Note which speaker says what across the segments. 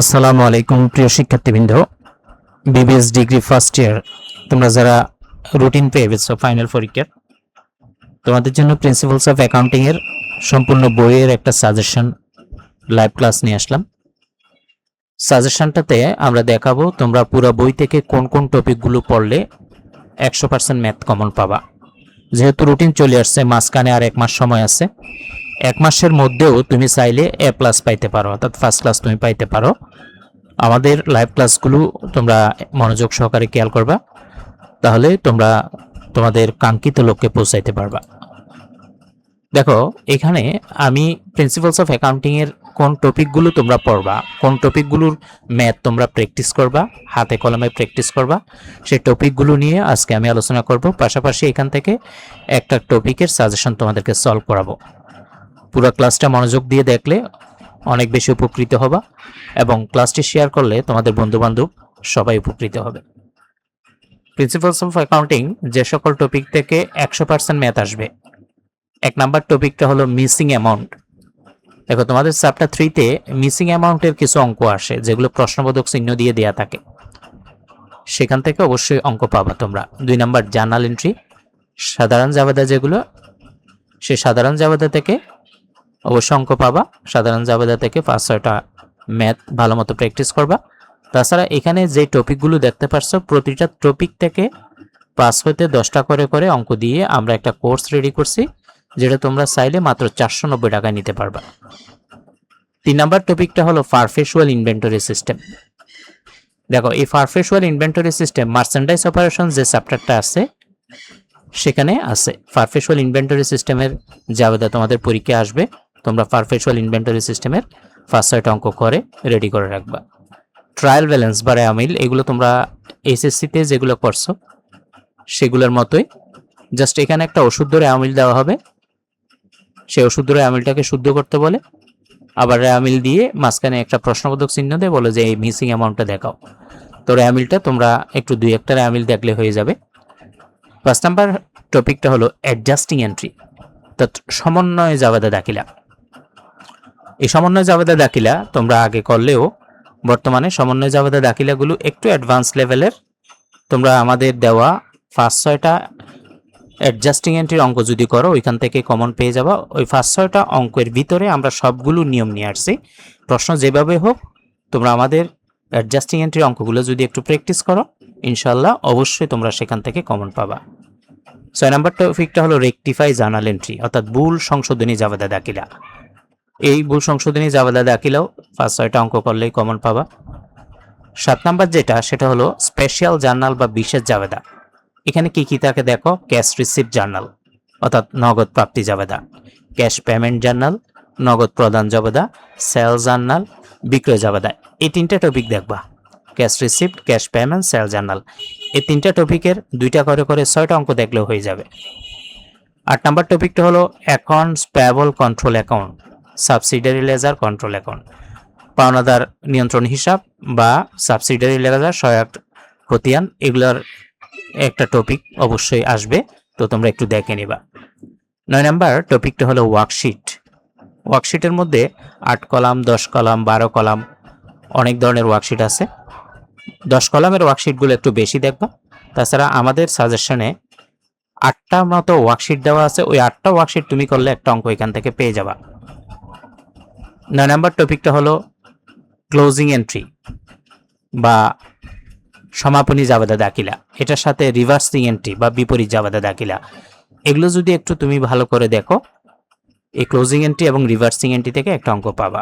Speaker 1: আসসালামু আলাইকুম প্রিয় শিক্ষার্থীবৃন্দ, বিবিএস ডিগ্রি ফার্স্ট ইয়ার তোমরা যারা রুটিন পেয়ে গেছো ফাইনাল পরীক্ষার, তোমাদের জন্য প্রিন্সিপালস অফ অ্যাকাউন্টিং এর সম্পূর্ণ বইয়ের একটা সাজেশন লাইভ ক্লাস নিয়ে আসলাম। সাজেশনটাতে আমরা দেখাবো তোমরা পুরো বই থেকে কোন কোন টপিকগুলো পড়লে 100% ম্যাথ কমন পাবা। যেহেতু রুটিন চলে আসছে, মাঝখানে আর 1 মাস সময় আছে। 1 মাসের মধ্যেও তুমি চাইলে A+ পাইতে পারো, অর্থাৎ ফার্স্ট ক্লাস তুমি পাইতে পারো। আমাদের লাইভ ক্লাসগুলো তোমরা মনোযোগ সহকারে খেয়াল করবা, তাহলে তোমরা তোমাদের কাঙ্ক্ষিত লক্ষ্যে পৌঁছাইতে পারবা। দেখো, এখানে আমি প্রিন্সিপালস অফ অ্যাকাউন্টিং এর কোন টপিকগুলো তোমরা পড়বা, কোন টপিকগুলোর ম্যাথ তোমরা প্র্যাকটিস করবা, হাতে কলমে প্র্যাকটিস করবা, সেই টপিকগুলো নিয়ে আজকে আমি আলোচনা করব। পাশাপাশি এখান থেকে একটা টপিকের সাজেশন তোমাদেরকে সলভ করাবো। পুরো ক্লাসটা মনোযোগ দিয়ে দেখলে অনেক বেশি উপকৃত হবা, এবং ক্লাসটি শেয়ার করলে তোমাদের বন্ধুবান্ধব সবাই উপকৃত হবে। প্রিন্সিপালস অফ অ্যাকাউন্টিং যে সকল টপিক থেকে 100% ম্যাথ আসবে, 1 নাম্বার টপিকটা হলো মিসিং অ্যামাউন্ট। দেখো, তোমাদের চ্যাপ্টার 3-তে মিসিং অ্যামাউন্টের কিছু অঙ্ক আসে যেগুলো প্রশ্নবোধক চিহ্ন দিয়ে দেয়া থাকে, সেখান থেকে অবশ্যই অঙ্ক পাবা তোমরা। 2 নাম্বার জার্নাল এন্ট্রি, সাধারণ জাবেদা যেগুলো, সেই সাধারণ জাবেদা থেকে অবশ্য অঙ্ক পাবা। সাধারণ জাবেদা থেকে 5-6টা ম্যাথ ভালো মতো প্র্যাকটিস করবা। তাছাড়া এখানে যে টপিকগুলো দেখতে পাচ্ছ, প্রতিটা টপিক থেকে 5 হতে 10টা করে করে অঙ্ক দিয়ে আমরা একটা কোর্স রেডি করছি, যেটা তোমরা চাইলে মাত্র 490 টাকায় নিতে পারবা। 3 নাম্বার টপিকটা হলো পারপেচুয়াল ইনভেন্টরি সিস্টেম। দেখো, এই perpetual inventory system merchandise operation যে চ্যাপ্টারটা আছে সেখানে আছে। পারপেচুয়াল ইনভেন্টরি সিস্টেমের জাবেদা তোমাদের পরীক্ষা আসবে, তোমরা পারপেচুয়াল ইনভেন্টরি সিস্টেমের 5-6টা অঙ্ক করে রেডি করে রাখবা। ট্রায়াল ব্যালেন্স বা রেয়ামিল, এগুলো তোমরা এসএসসিতে যেগুলো করছো সেগুলোর মতোই, জাস্ট এখানে একটা অশুদ্ধ রেয়ামিল দেওয়া হবে, সেই অশুদ্ধ রেয়ামিলটাকে শুদ্ধ করতে বলে, আবার রেয়ামিল দিয়ে মাঝখানে একটা প্রশ্নবোধক চিহ্ন দিয়ে বলে যে এই মিসিং অ্যামাউন্টটা দেখাও। তো রেয়ামিলটা তোমরা একটু 2-1টা রেয়ামিল দেখলে হয়ে যাবে। 5 নাম্বার টপিকটা হলো অ্যাডজাস্টিং এন্ট্রি, তো সমন্বয় জাবেদা দাখিলা। এই সমন্বয় জাবেদা দাখিলা তোমরা আগে করলেও বর্তমানে সমন্বয় জাবেদা দাখিলাগুলো একটু অ্যাডভান্স লেভেলের। তোমরা আমাদের দেওয়া 5-6টা অ্যাডজাস্টিং এন্ট্রির অঙ্ক যদি করো, ওইখান থেকে কমন পেয়ে যাবা। ওই 5-6টা অঙ্কের ভিতরে আমরা সবগুলো নিয়ম নিয়ে আসছি। প্রশ্ন যেভাবে হোক, তোমরা আমাদের অ্যাডজাস্টিং এন্ট্রির অঙ্কগুলো যদি একটু প্র্যাকটিস করো, ইনশাল্লাহ অবশ্যই তোমরা সেখান থেকে কমন পাবা। 6 নাম্বার টপিকটা হলো রেকটিফাই জার্নাল এন্ট্রি, অর্থাৎ ভুল সংশোধনী জাবেদা দাখিলা। এই ভুল সংশোধনী জাবেদা দাখিলাও 5-6টা অঙ্ক করলেই কমন পাবা। 7 নাম্বার যেটা, সেটা হলো স্পেশাল জার্নাল বা বিশেষ জাবেদা। এখানে কি কি থাকে দেখো, ক্যাশ রিসিপ্ট জার্নাল অর্থাৎ নগদ প্রাপ্তি জাবেদা, ক্যাশ পেমেন্ট জার্নাল, নগদ প্রদান জাবেদা, সেল জার্নাল, বিক্রয় জাবেদা। এই 3টা টপিক দেখবা, cash receipt, cash payment, sale journal. এই 3টা টপিকের 2টা করে করে 6টা অঙ্ক দেখলেও হয়ে যাবে। 8 নাম্বার টপিকটা হলো accounts payable control account, subsidiary ledger control account. পাওনাদার নিয়ন্ত্রণ হিসাব বা সাবসিডিয়ারি লেজার সহায়ক খতিয়ান, এগুলোর একটা টপিক অবশ্যই আসবে, তো তোমরা একটু দেখে নিবা। 9 নাম্বার টপিকটা হলো ওয়ার্কশিট। ওয়ার্কশিটের মধ্যে 8 কলাম, 10 কলাম, 12 কলাম, অনেক ধরনের ওয়ার্কশিট আছে। 10 কলামের ওয়ার্কশিটগুলো একটু বেশি দেখবা। তাছাড়া আমাদের সাজেশনে 8টা মতো ওয়ার্কশিট দেওয়া আছে, ওই 8টা ওয়ার্কশিট তুমি করলে একটা অঙ্ক এখান থেকে পেয়ে যাবা। 9 নাম্বার টপিকটা হলো ক্লোজিং এন্ট্রি বা সমাপনী জাবেদা দাখিলা, এটার সাথে রিভার্সিং এন্ট্রি বা বিপরীত জাবেদা দাখিলা। এগুলো যদি একটু তুমি ভালো করে দেখো, এই ক্লোজিং এন্ট্রি এবং রিভার্সিং এন্ট্রি থেকে একটা অঙ্ক পাবা।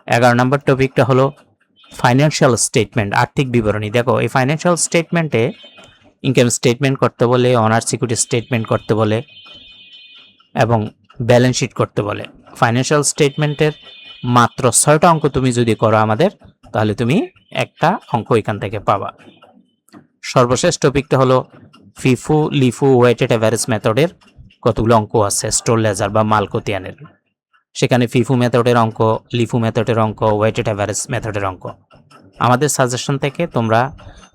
Speaker 1: 11 নাম্বার টপিকটা হলো ফাইন্যান্সিয়াল স্টেটমেন্ট, আর্থিক বিবরণী। দেখো, এই ফাইন্যান্সিয়াল স্টেটমেন্টে ইনকাম স্টেটমেন্ট করতে বলে, অনার সিকিউরিটি স্টেটমেন্ট করতে বলে এবং ব্যালেন্স শিট করতে বলে। ফাইন্যান্সিয়াল স্টেটমেন্টের মাত্র 6টা অঙ্ক তুমি যদি করো আমাদের, তাহলে তুমি একটা অঙ্ক এখান থেকে পাবা। সর্বশেষ টপিকটা হলো ফিফু, লিফু, ওয়েটেড অ্যাভারেজ মেথডের কতগুলো অঙ্ক আছে স্টোর লেজার বা মাল খতিয়ানের। সেখানে ফিফু মেথডের অঙ্ক, লিফু মেথডের অঙ্ক, ওয়েটেড অ্যাভারেজ মেথডের অঙ্ক। আমাদের সাজেশন থেকে তোমরা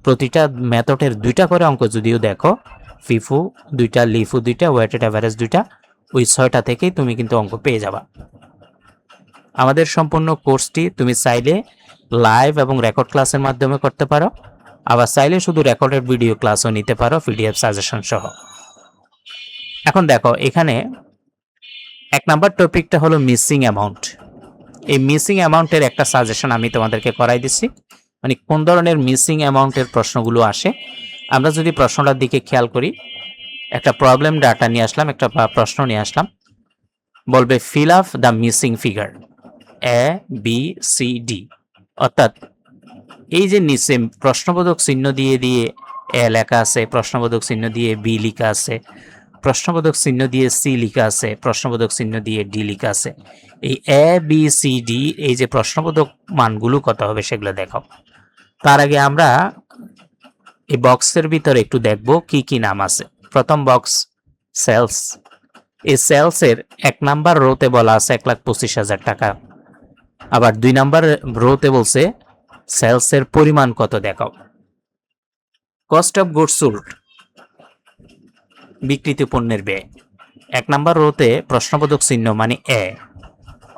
Speaker 1: প্রতিটা মেথডের 2টা করে অঙ্ক যদিও দেখো, ফিফু 2টা, লিফু 2টা, ওয়েটেড অ্যাভারেজ 2টা, ওই 6টা থেকেই তুমি কিন্তু অঙ্ক পেয়ে যাবা। আমাদের সম্পূর্ণ কোর্সটি তুমি চাইলে লাইভ এবং রেকর্ড ক্লাসের মাধ্যমে করতে পারো, আবার চাইলে শুধু রেকর্ডেড ভিডিও ক্লাসও নিতে পারো পিডিএফ সাজেশন সহ। এখন দেখো এখানে 1 নাম্বার টপিকটা হলো মিসিং অ্যামাউন্ট। এই মিসিং অ্যামাউন্টের একটা সাজেশন আমি তোমাদেরকে করাই দিচ্ছি, মানে কোন ধরনের মিসিং অ্যামাউন্টের প্রশ্নগুলো আসে। আমরা যদি প্রশ্নটার দিকে খেয়াল করি, একটা প্রবলেম ডাটা নিয়ে আসলাম, একটা প্রশ্ন নিয়ে আসলাম, বলবে fill up the missing figure A B C D. অর্থাৎ এই যে নিচে প্রশ্নবোধক চিহ্ন দিয়ে দিয়ে এ লেখা আছে, প্রশ্নবোধক চিহ্ন দিয়ে বি লেখা আছে, প্রশ্নবোধক চিহ্ন দিয়ে সি লেখা আছে, প্রশ্নবোধক চিহ্ন দিয়ে ডি লেখা আছে। এই এ বি সি ডি এই যে প্রশ্নবোধক মানগুলো কত হবে সেগুলো দেখো। তার আগে আমরা এই বক্সের ভিতরে একটু দেখব কি কি নাম আছে। প্রথম বক্স সেলস। এই সেলসের 1 নাম্বার রোতে বলা আছে 1,25,000 টাকা। আবার 2 নাম্বার রোতে বলছে সেলসের পরিমাণ কত দেখাও। কস্ট অফ গুডস সোল্ড, বিক্রিত পণ্যের ব্যয়। 1 নাম্বার রোতে প্রশ্নবোধক চিহ্ন মানে এ,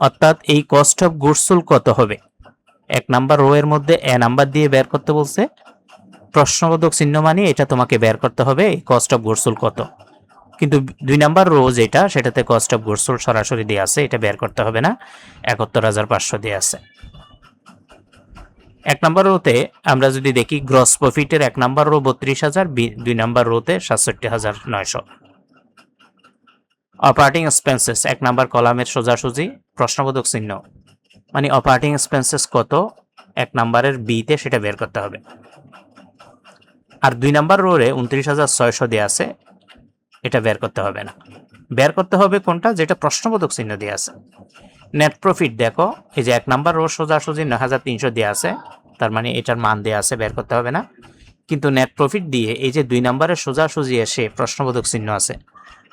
Speaker 1: অর্থাৎ এই কস্ট অফ গুডস সোল্ড কত হবে। 1 নাম্বার রো এর মধ্যে এ নাম্বার দিয়ে বের করতে বলছে, প্রশ্নবোধক চিহ্ন মানে এটা তোমাকে বের করতে হবে এই কস্ট অফ গুডস সোল্ড কত। কিন্তু 2 নাম্বার রো যেটা, সেটাতে কস্ট অফ গুডস সোল্ড সরাসরি দেওয়া আছে, এটা বের করতে হবে না, 71,500 দেওয়া আছে। 1 নাম্বার রোতে আমরা যদি দেখি গ্রস প্রফিটের 1 নাম্বার রো 32,000, 2 নাম্বার রোতে 67,900। অপারেটিং এক্সপেন্সেস 1 নাম্বার কলামের সোজাসুজি প্রশ্নবোধক চিহ্ন মানে অপারেটিং এক্সপেন্সেস কত 1 নাম্বারের বিতে সেটা বের করতে হবে। আর 2 নাম্বার রোরে 29,600 দেওয়া আছে, এটা বের করতে হবে না। বের করতে হবে কোনটা, যেটা প্রশ্নবোধক চিহ্ন দেওয়া আছে। নেট প্রফিট দেখো, এই যে 1 নাম্বার রো সোজাসুজি 9,300 দেওয়া আছে, তার মানে এটার মান দেওয়া আছে, বের করতে হবে না। কিন্তু নেট প্রফিট দিয়ে এই যে 2 নাম্বারের সোজাসুজি এসে প্রশ্নবোধক চিহ্ন আছে,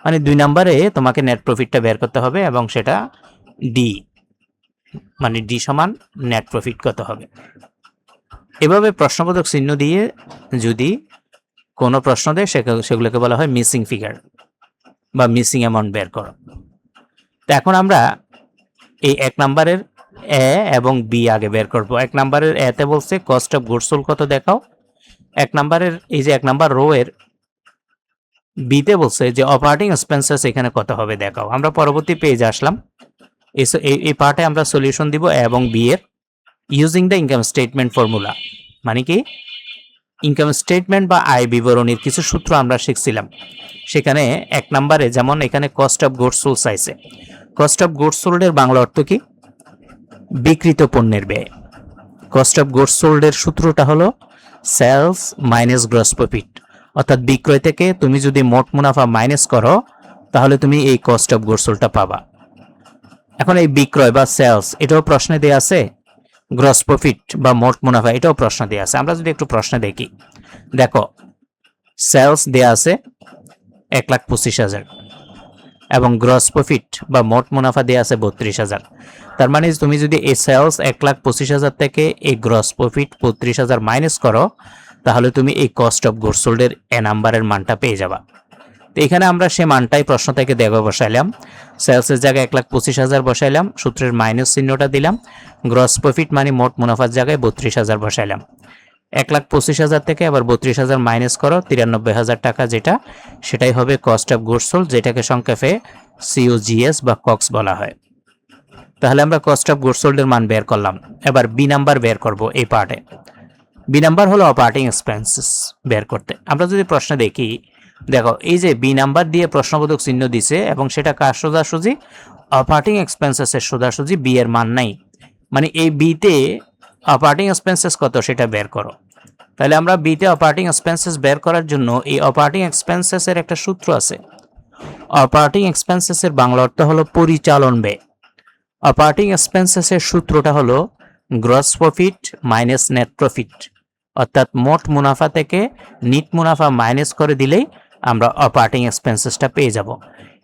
Speaker 1: মানে 2 নাম্বারে তোমাকে নেট প্রফিটটা বের করতে হবে এবং সেটা ডি, মানে ডি সমান নেট প্রফিট কত হবে। এভাবে প্রশ্নবোধক চিহ্ন দিয়ে যদি কোনো প্রশ্ন দেয় সেগুলোকে বলা হয় মিসিং ফিগার বা মিসিং অ্যামাউন্ট বের করো। তো এখন আমরা এই 1 নাম্বারের এ এবং বি আগে বের করব। 1 নাম্বারের এতে বলছে কস্ট অফ গুডস সোল্ড কত দেখাও। 1 নাম্বারের এই যে 1 নাম্বার রো এর বিতে বলছে যে অপারেটিং এক্সপেন্সেস এখানে কত হবে দেখাও। আমরা পরবর্তী পেজে আসলাম, এই পার্টে আমরা সলিউশন দিব এবং বি এর using the income statement formula, মানে কি ইনকাম স্টেটমেন্ট বা আয় বিবরণীর কিছু সূত্র আমরা শিখছিলাম। সেখানে 1 নাম্বারে যেমন এখানে কস্ট অফ গুডস সোল্ড চাইছে, কস্ট অফ গুডস সোল্ডের বাংলা অর্থ কি, বিক্রিত পণ্যের ব্যয়। কস্ট অফ গুডস সোল্ডের সূত্রটা হলো সেলস মাইনাস গ্রস প্রফিট, অর্থাৎ বিক্রয় থেকে তুমি যদি মোট মুনাফা মাইনাস করো তাহলে তুমি এই কস্ট অফ গুডস সোল্ডটা পাবা। এখন এই বিক্রয় বা সেলস এটাও প্রশ্নে দেওয়া আছে, গ্রস প্রফিট বা মোট মুনাফা এটাও প্রশ্ন দেওয়া আছে। আমরা যদি একটু প্রশ্নে দেখি, দেখো সেলস দেওয়া আছে 1,25,000 এবং গ্রস প্রফিট বা মোট মুনাফা দেওয়া আছে 32,000। তার মানে তুমি যদি এই সেলস 1,25,000 থেকে এই গ্রস প্রফিট 32,000 মাইনাস করো তাহলে তুমি এই কস্ট অফ গুডস সোল্ডের এ নাম্বারের মানটা পেয়ে যাবা। তো এখানে আমরা সে মানটাই প্রশ্ন থেকে দেখো বসাইলাম, সেলসের জায়গায় 1,25,000 বসাইলাম, সূত্রের মাইনাস চিহ্নটা দিলাম, গ্রস প্রফিট মানে মোট মুনাফার জায়গায় 32,000 বসাইলাম। 1,25,000 থেকে আবার 32,000 মাইনাস করো 93,000 টাকা, যেটা সেটাই হবে কস্ট অফ গুডস সোল্ড, যেটাকে সংক্ষেপে সিওজিএস বা কক্স বলা হয়। তাহলে আমরা কস্ট অফ গুডস সোল্ডের মান বের করলাম। এবার বি নাম্বার বের করব এই পার্টে। বি নাম্বার হলো অপারেটিং এক্সপেন্সেস বের করতে। আমরা যদি প্রশ্ন দেখি, দেখো এই যে বি নাম্বার দিয়ে প্রশ্নবোধক চিহ্ন দিছে এবং সেটা কার সোজাসুজি, অপারেটিং এক্সপেন্সেসের সোজাসুজি, বি এর মান নাই, মানে এই বিতে অপারেটিং এক্সপেন্সেস কত সেটা বের করো। তাহলে আমরা বিতে অপারেটিং এক্সপেন্সেস বের করার জন্য এই অপারেটিং এক্সপেন্সেসের একটা সূত্র আছে। অপারেটিং এক্সপেন্সেসের বাংলা অর্থ হলো পরিচালন ব্যয়। অপারেটিং এক্সপেন্সেসের সূত্রটা হলো gross profit minus net profit, অর্থাৎ মোট মুনাফা থেকে নিট মুনাফা মাইনাস করে দিলেই আমরা অপারেটিং এক্সপেন্সেসটা পেয়ে যাব।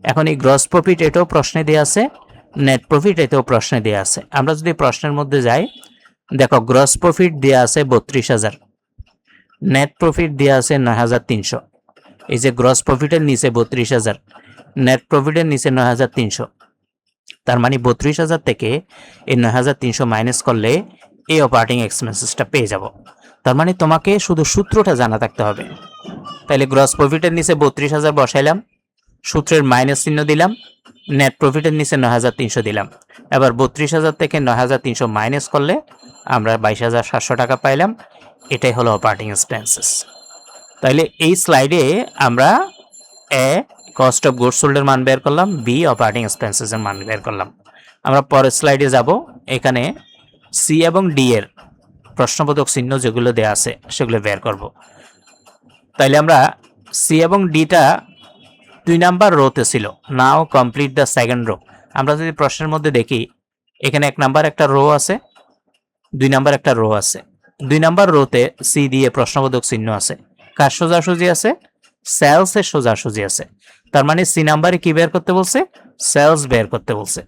Speaker 1: এখন এই গ্রস প্রফিট এটাও প্রশ্নে দেওয়া আছে, নেট প্রফিট এটাও প্রশ্নে দেওয়া আছে। আমরা যদি প্রশ্নের মধ্যে যাই, দেখো গ্রস প্রফিট দেওয়া আছে 32,000, নেট প্রফিট দেওয়া আছে 9,300। এই যে গ্রস প্রফিটের নিচে 32,000, নেট প্রফিটের নিচে 9,300, তার মানে 32,000 থেকে এই 9,300 মাইনাস করলে এই অপারেটিং এক্সপেন্সেসটা পেয়ে যাব। তার মানে তোমাকে শুধু সূত্রটা জানা থাকতে হবে। তাইলে গ্রস প্রফিটের নিচে 32,000 বসাইলাম, সূত্রের মাইনাস চিহ্ন দিলাম, নেট প্রফিটের নিচে 9,300 দিলাম। এবার 32,000 থেকে 9,300 মাইনাস করলে আমরা 22,700 টাকা পাইলাম। এটাই হলো অপারেটিং এক্সপেন্সেস। তাইলে এই স্লাইডে আমরা এ কস্ট অফ গুডস সোল্ডের মান বের করলাম, বি অপারেটিং এক্সপেন্সেসের মান বের করলাম। আমরা পরের স্লাইডে যাব। এখানে সি এবং ডি এর প্রশ্নবোধক চিহ্ন যেগুলো দেওয়া আছে সেগুলো বের করব। তাইলে আমরা সি এবং ডিটা 2 নাম্বার রোতে ছিল। নাও কমপ্লিট দ্য সেকেন্ড রো। আমরা যদি প্রশ্নের মধ্যে দেখি, এখানে 1 নাম্বার একটা রো আছে, 2 নাম্বার একটা রো আছে। 2 নাম্বার রোতে সি দিয়ে প্রশ্নবোধক চিহ্ন আছে। কার সোজাসুজি আছে? সেলসের সোজাসুজি আছে। তার মানে সি নাম্বারে কি বের করতে বলছে? সেলস বের করতে বলছে।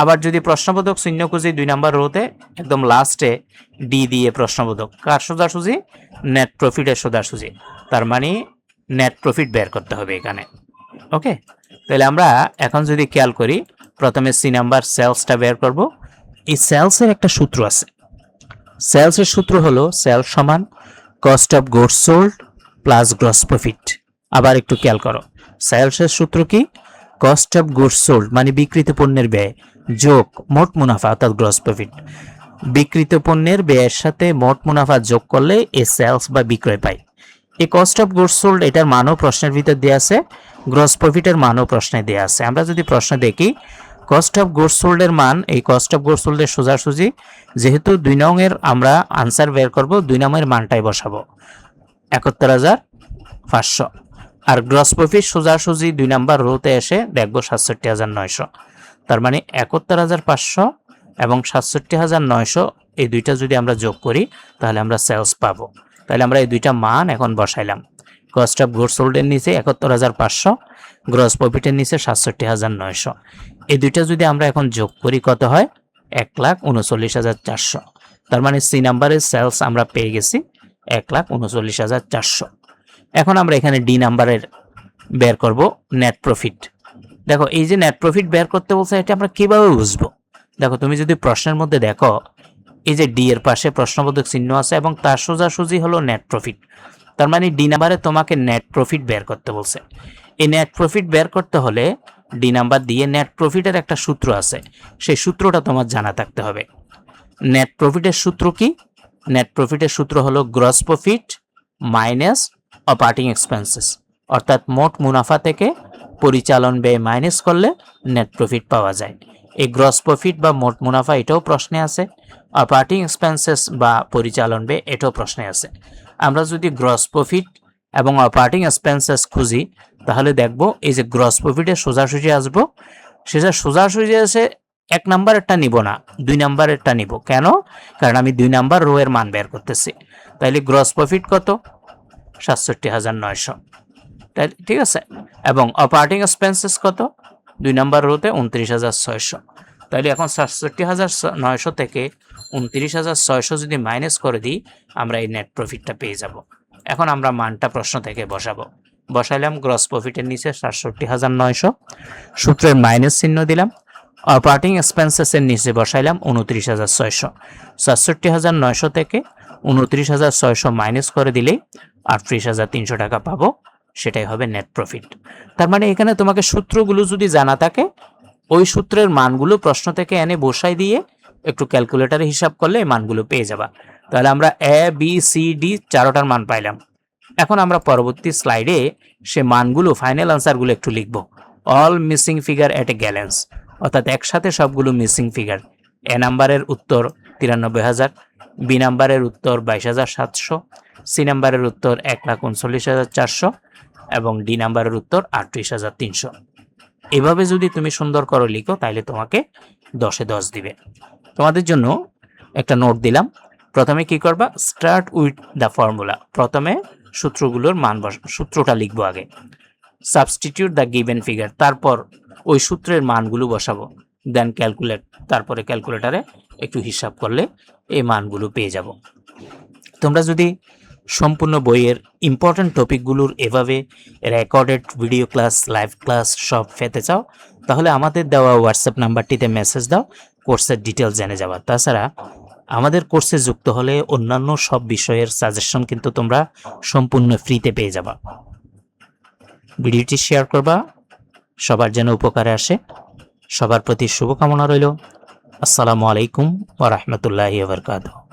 Speaker 1: আবার যদি প্রশ্নবোধক চিহ্ন খুঁজি 2 নাম্বার রোতে, একদম লাস্টে ডি দিয়ে প্রশ্নবোধক। কার সোজাসুজি? নেট প্রফিটের সোজাসুজি। তার মানে নেট প্রফিট বের করতে হবে এখানে। ওকে, তাহলে আমরা এখন যদি খেয়াল করি, প্রথমে সি নাম্বার সেলসটা বের করব। এই সেলসের একটা সূত্র আছে। সেলসের সূত্র হলো সেল সমান cost of goods sold plus gross profit. আবার একটু খেয়াল করো, সেলসের সূত্র কি? কস্ট অফ গুডস সোল্ড মানে বিক্রিত পণ্যের ব্যয় যোগ মোট মুনাফা অর্থাৎ গ্রস প্রফিট। বিক্রিত পণ্যের ব্যয়ের সাথে মোট মুনাফা যোগ করলে এই সেলস বা বিক্রয় পাই। এই কস্ট অফ গুডস সোল্ড এটার মানও প্রশ্নের ভিতর দেওয়া আছে, গ্রস প্রফিটের মানও প্রশ্নে দেওয়া আছে। আমরা যদি প্রশ্ন দেখি, কস্ট অফ গুডস সোল্ডের মান, এই কস্ট অফ গুডস সোল্ডের সোজাসুজি, যেহেতু 2 নংয়ের আমরা আনসার বের করব, 2 নংয়ের মানটাই বসাবো 71,500। আর গ্রস প্রফিট সোজাসুজি 2 নাম্বার রোতে এসে দেখবো 67,900। তার মানে 71,500 এবং 67,900 এই দুইটা যদি আমরা যোগ করি তাহলে আমরা সেলস পাবো। তাহলে আমরা এই দুইটা মান এখন বসাইলাম। কস্ট অফ গুডস সোল্ডের নিচে 71,500, গ্রস প্রফিটের নিচে 67,900। এই দুইটা যদি আমরা এখন যোগ করি কত হয়? 1,39,400। তার মানে সি নাম্বারের সেলস আমরা পেয়ে গেছি 1,39,400। এখন আমরা এখানে ডি নাম্বারের বের করব নেট প্রফিট। দেখো এই যে নেট প্রফিট বের করতে বলছে, এটা আমরা কিভাবে বুঝবো? দেখো তুমি যদি প্রশ্নের মধ্যে দেখো, এই যে ডি এর পাশে প্রশ্নবোধক চিহ্ন আছে এবং তার সোজাসুজি হলো নেট প্রফিট। তার মানে ডি নাম্বারে তোমাকে নেট প্রফিট বের করতে বলছে। এই নেট প্রফিট বের করতে হলে ডি নাম্বার দিয়ে নেট প্রফিটের একটা সূত্র আছে, সেই সূত্রটা তোমার জানা থাকতে হবে। নেট প্রফিটের সূত্র কি? নেট প্রফিটের সূত্র হলো gross profit minus operating expenses, অর্থাৎ মোট মুনাফা থেকে পরিচালন ব্যয় মাইনাস করলে নেট প্রফিট পাওয়া যায়। এই গ্রস প্রফিট বা মোট মুনাফা এটাও প্রশ্নে আছে, অপারেটিং এক্সপেন্সেস বা পরিচালন ব্যয় এটাও প্রশ্নে আছে। আমরা যদি গ্রস প্রফিট এবং অপারেটিং এক্সপেন্সেস খুঁজি তাহলে দেখব এই যে গ্রস প্রফিটের সোজাসুজি আসবো, সেটা সোজাসুজি আছে 1 নাম্বারেরটা নিব না, 2 নাম্বারেরটা নিব। কেন? কারণ আমি 2 নাম্বার রো এর মান বের করতেছি। তাইলে গ্রস প্রফিট কত? 67,900। তাই ঠিক আছে। এবং অপারেটিং এক্সপেন্সেস কত? 2 নাম্বার রোতে 29,600। তাইলে এখন 67,900 থেকে 29,600 যদি মাইনাস করে দিই, আমরা এই নেট প্রফিটটা পেয়ে যাব। এখন আমরা মানটা প্রশ্ন থেকে বসাবো। বসাইলাম গ্রস প্রফিটের নিচে 67,900, সূত্রের মাইনাস চিহ্ন দিলাম। অপারেটিং এক্সপেন্সেসের নিচে বসাইলাম 29,600। 67,900 থেকে 29,600 মাইনাস করে দিলেই 38,300 টাকা পাবো, সেটাই হবে নেট প্রফিট। তার মানে এখানে তোমাকে সূত্রগুলো যদি জানা থাকে, ওই সূত্রের মানগুলো প্রশ্ন থেকে এনে বসাই দিয়ে একটু ক্যালকুলেটারে হিসাব করলে এই মানগুলো পেয়ে যাবা। তাহলে আমরা এ বি সি ডি চারোটার মান পাইলাম। এখন আমরা পরবর্তী স্লাইডে সে মানগুলো, ফাইনাল আনসারগুলো একটু লিখব। অল মিসিং ফিগার এট এ গ্যালেন্স, অর্থাৎ একসাথে সবগুলো মিসিং ফিগার। এ নাম্বারের উত্তর 93,000, বি নাম্বারের উত্তর 22,700, সি নাম্বারের উত্তর 1,39,400 এবং ডি নাম্বারের উত্তর 38,300। এভাবে যদি তুমি সুন্দর করে লিখো তাহলে তোমাকে 10-এ 10 দিবে। তোমাদের জন্য একটা নোট দিলাম। প্রথমে কি করবা? Start with the formula. প্রথমে সূত্রগুলোর মান সূত্রটা লিখবো আগে। সাবস্টিটিউট দ্য গিভেন ফিগার, তারপর ওই সূত্রের মানগুলো বসাবো। দেন ক্যালকুলেট, তারপরে ক্যালকুলেটারে একটু হিসাব করলে এই মানগুলো পেয়ে যাব। তোমরা যদি সম্পূর্ণ বইয়ের ইম্পর্টেন্ট টপিকগুলোর এভাবে recorded video class, live class সব পেতে চাও তাহলে আমাদের দেওয়া হোয়াটসঅ্যাপ নাম্বারটিতে মেসেজ দাও, কোর্সের ডিটেলস জেনে যাবা। তাছাড়া আমাদের কোর্সে যুক্ত হলে অন্যান্য সব বিষয়ের সাজেশন কিন্তু তোমরা সম্পূর্ণ ফ্রিতে পেয়ে যাবা। ভিডিওটি শেয়ার করবা, সবার যেন উপকারে আসে। সবার প্রতি শুভকামনা রইল। আসসালামু আলাইকুম ওয়া রাহমাতুল্লাহি ওয়া বারাকাতুহু।